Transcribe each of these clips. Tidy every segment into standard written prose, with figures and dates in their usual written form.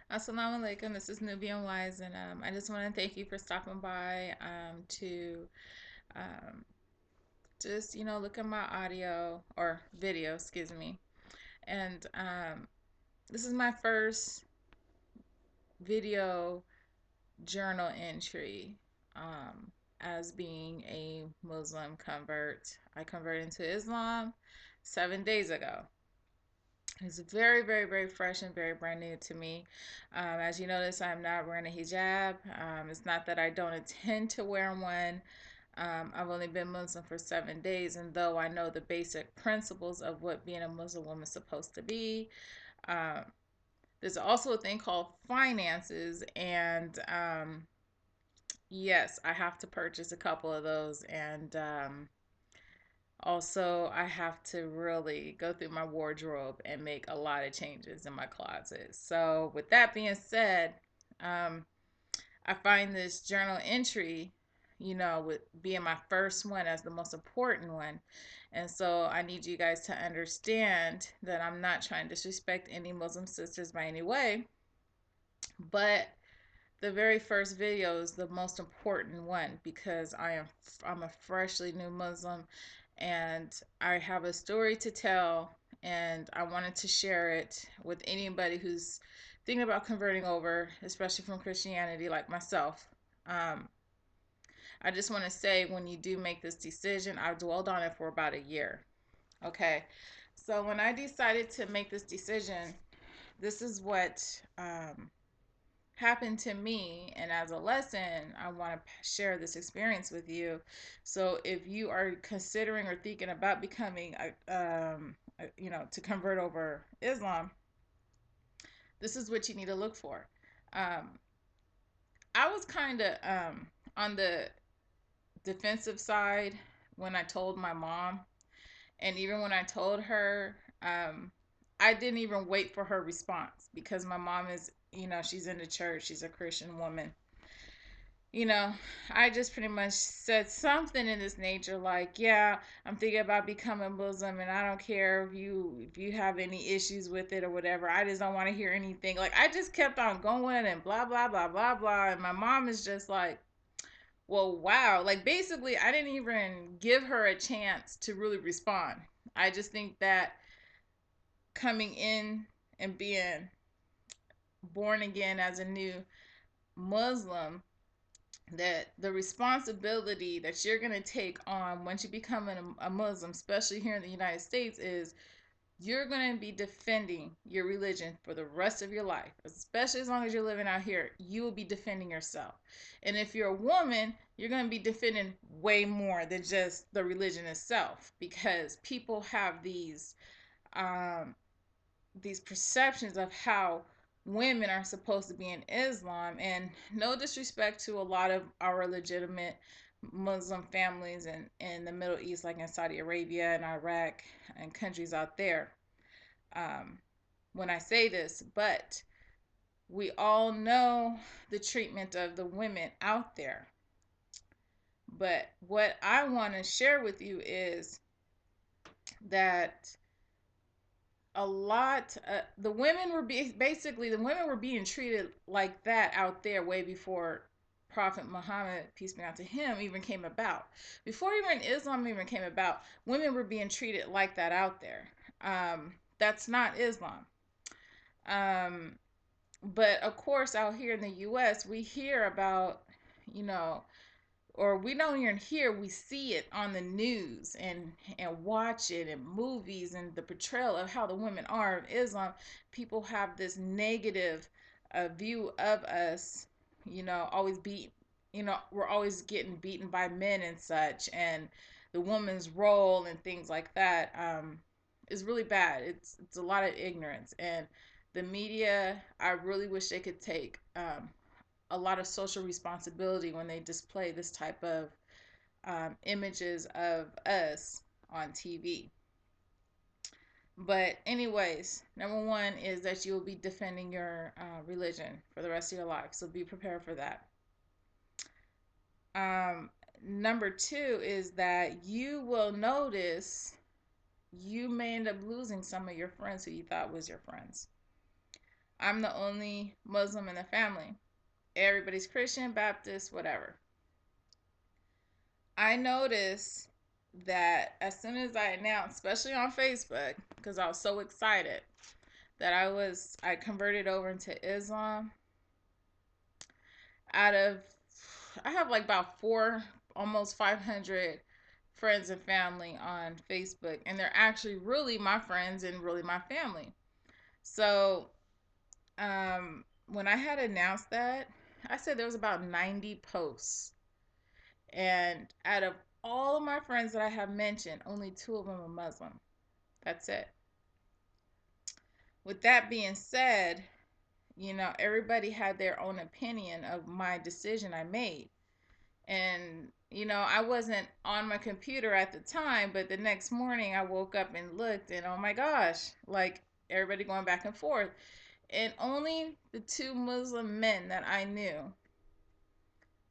Assalamu alaikum. This is Nubian Wise, and I just want to thank you for stopping by to um, just look at my audio or video, excuse me. And this is my first video journal entry as being a Muslim convert. I converted into Islam 7 days ago. It's very, very, very fresh and very brand new to me. As you notice, I'm not wearing a hijab. It's not that I don't intend to wear one. I've only been Muslim for 7 days, and though I know the basic principles of what being a Muslim woman is supposed to be, um, there's also a thing called finances, and yes, I have to purchase a couple of those, and also, I have to really go through my wardrobe and make a lot of changes in my closet. So, with that being said, um, I find this journal entry, with being my first one as the most important one. And so, I need you guys to understand that I'm not trying to disrespect any Muslim sisters by any way, but the very first video is the most important one because I'm a freshly new Muslim and I have a story to tell and I wanted to share it with anybody who's thinking about converting over, especially from Christianity like myself. Um, I just want to say when you do make this decision, I dwelled on it for about a year. Okay. So when I decided to make this decision, this is what happened to me, and as a lesson I want to share this experience with you. So if you are considering or thinking about becoming to convert over Islam, this is what you need to look for. um, I was kind of on the defensive side when I told my mom, and even when I told her, I didn't even wait for her response because my mom is, she's in the church, she's a Christian woman. you know, I just pretty much said something in this nature like, yeah, I'm thinking about becoming Muslim and I don't care if you have any issues with it or whatever. I just don't want to hear anything. Like I just kept on going and blah blah blah blah blah. And my mom is just like, well, wow. Like basically I didn't even give her a chance to really respond. I just think that coming in and being born again as a new Muslim, that the responsibility that you're going to take on once you become a Muslim, especially here in the United States, is you're going to be defending your religion for the rest of your life, especially as long as you're living out here. You will be defending yourself. And if you're a woman, you're going to be defending way more than just the religion itself, because people have um, these perceptions of how women are supposed to be in Islam. And no disrespect to a lot of our legitimate Muslim families in the Middle East, like in Saudi Arabia and Iraq and countries out there, um, when I say this, but we all know the treatment of the women out there. But what I want to share with you is that a lot the women were basically the women were being treated like that out there way before Prophet Muhammad, peace be unto him, even came about. Before even Islam even came about, women were being treated like that out there. That's not Islam. um, but of course out here in the US we hear about, you know or we don't even hear, we see it on the news and watch it in movies, and the portrayal of how the women are of Islam. People have this negative view of us, always beat, we're always getting beaten by men and such, and the woman's role and things like that is really bad. It's a lot of ignorance, and the media, I really wish they could take a lot of social responsibility when they display this type of images of us on TV. But, anyways, number one is that you'll be defending your religion for the rest of your life. So be prepared for that. Um, Number two is that you will notice you may end up losing some of your friends who you thought was your friends. I'm the only Muslim in the family. Everybody's Christian, Baptist, whatever. I noticed that as soon as I announced, especially on Facebook, because I was so excited that I converted over into Islam. Out of I have like about four, almost 500 friends and family on Facebook, and they're actually really my friends and really my family. So when I had announced that, I said there was about 90 posts, and out of all of my friends that I have mentioned, only two of them are Muslim. That's it. With that being said, everybody had their own opinion of my decision I made. And, I wasn't on my computer at the time, but the next morning I woke up and looked, and oh my gosh, like everybody going back and forth. And only the two Muslim men that I knew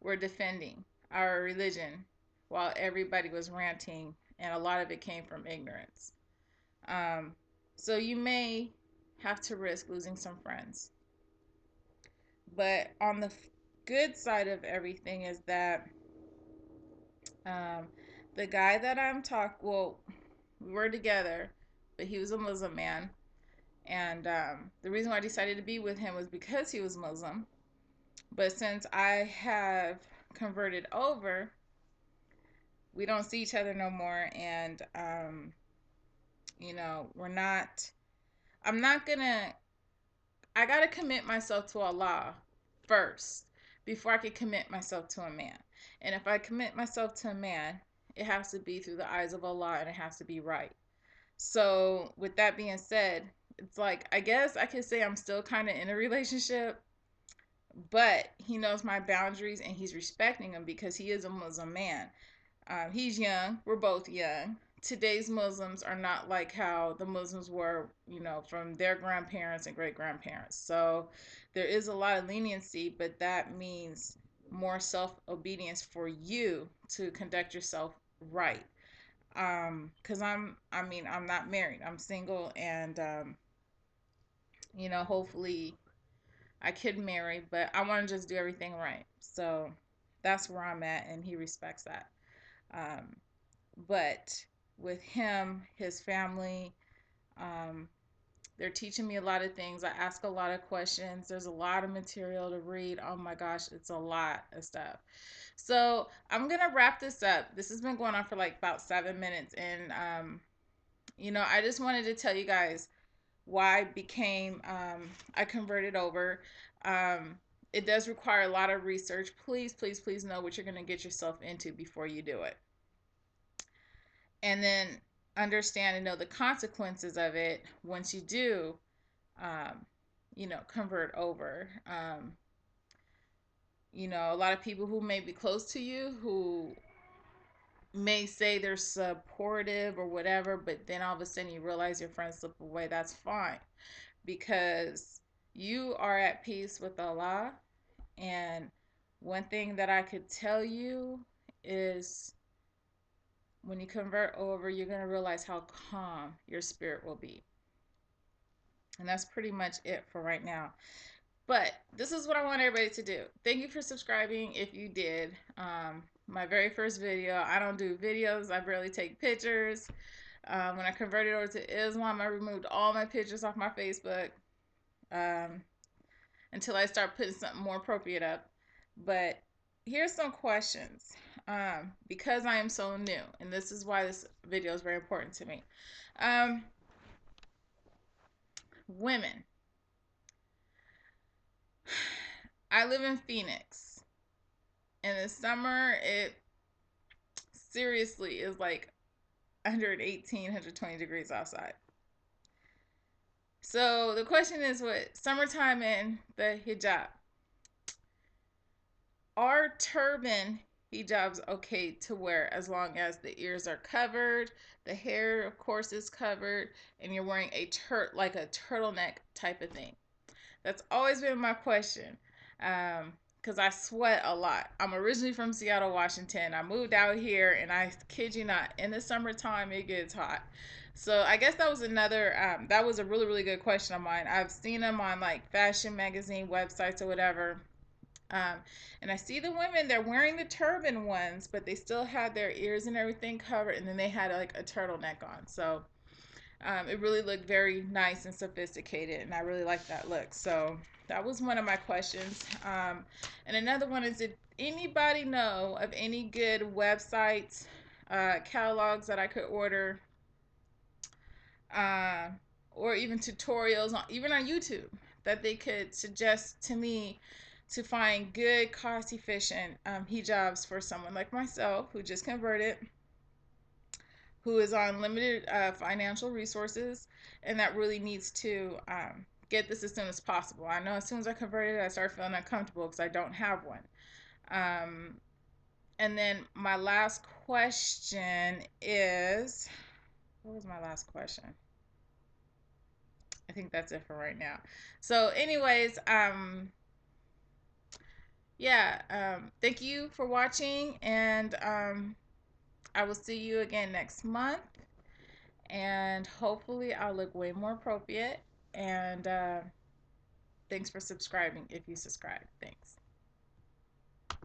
were defending our religion while everybody was ranting, and a lot of it came from ignorance. Um, so you may have to risk losing some friends. But on the good side of everything is that um, the guy that well, we were together, but he was a Muslim man. And the reason why I decided to be with him was because he was Muslim. But since I have converted over, we don't see each other no more. And, we're not, I'm not gonna, I gotta commit myself to Allah first before I can commit myself to a man. And if I commit myself to a man, it has to be through the eyes of Allah and it has to be right. So, with that being said, it's like I guess I could say I'm still kind of in a relationship, but he knows my boundaries and he's respecting them because he is a Muslim man. He's young. We're both young. Today's Muslims are not like how the Muslims were, from their grandparents and great grandparents. So there is a lot of leniency, but that means more self obedience for you to conduct yourself right. Because I'm not married. I'm single, and hopefully I could marry, but I want to just do everything right. So that's where I'm at, and he respects that. Um, but with him, his family, um, they're teaching me a lot of things. I ask a lot of questions. There's a lot of material to read. Oh my gosh, it's a lot of stuff. So I'm gonna wrap this up. This has been going on for like about 7 minutes, and I just wanted to tell you guys why I converted over. Um, it does require a lot of research. Please, please, please know what you're gonna get yourself into before you do it, and then understand and know the consequences of it once you do um, convert over. A lot of people who may be close to you who may say they're supportive or whatever, but then all of a sudden you realize your friends slip away. That's fine because you are at peace with Allah. And one thing that I could tell you is when you convert over, you're going to realize how calm your spirit will be. And that's pretty much it for right now. But this is what I want everybody to do. Thank you for subscribing if you did. My very first video, I don't do videos, I barely take pictures. When I converted over to Islam, I removed all my pictures off my Facebook um, until I start putting something more appropriate up. But here's some questions because I am so new, and this is why this video is very important to me. Women, I live in Phoenix. In the summer, it seriously is like 118, 120 degrees outside. So the question is, what summertime and the hijab? Are turban hijabs okay to wear as long as the ears are covered, the hair of course is covered, and you're wearing like a turtleneck type of thing? That's always been my question. because I sweat a lot. I'm originally from Seattle, Washington. I moved out here, and I kid you not, in the summertime it gets hot. So I guess that was another. That was a really really good question of mine. I've seen them on like fashion magazine websites or whatever. Um, and I see the women, they're wearing the turban ones, but they still had their ears and everything covered, and then they had like a turtleneck on. So it really looked very nice and sophisticated, and I really like that look. So that was one of my questions. And another one is, if anybody know of any good websites, catalogs that I could order, uh, or even tutorials, even on YouTube, that they could suggest to me to find good, cost efficient hijabs for someone like myself who just converted, who is on limited financial resources, and that really needs to get this as soon as possible. I know as soon as I converted, I started feeling uncomfortable because I don't have one. Um, and then my last question is, what was my last question? I think that's it for right now. So, anyways, yeah, thank you for watching, and I will see you again next month. And hopefully, I'll look way more appropriate. And thanks for subscribing if you subscribe. Thanks.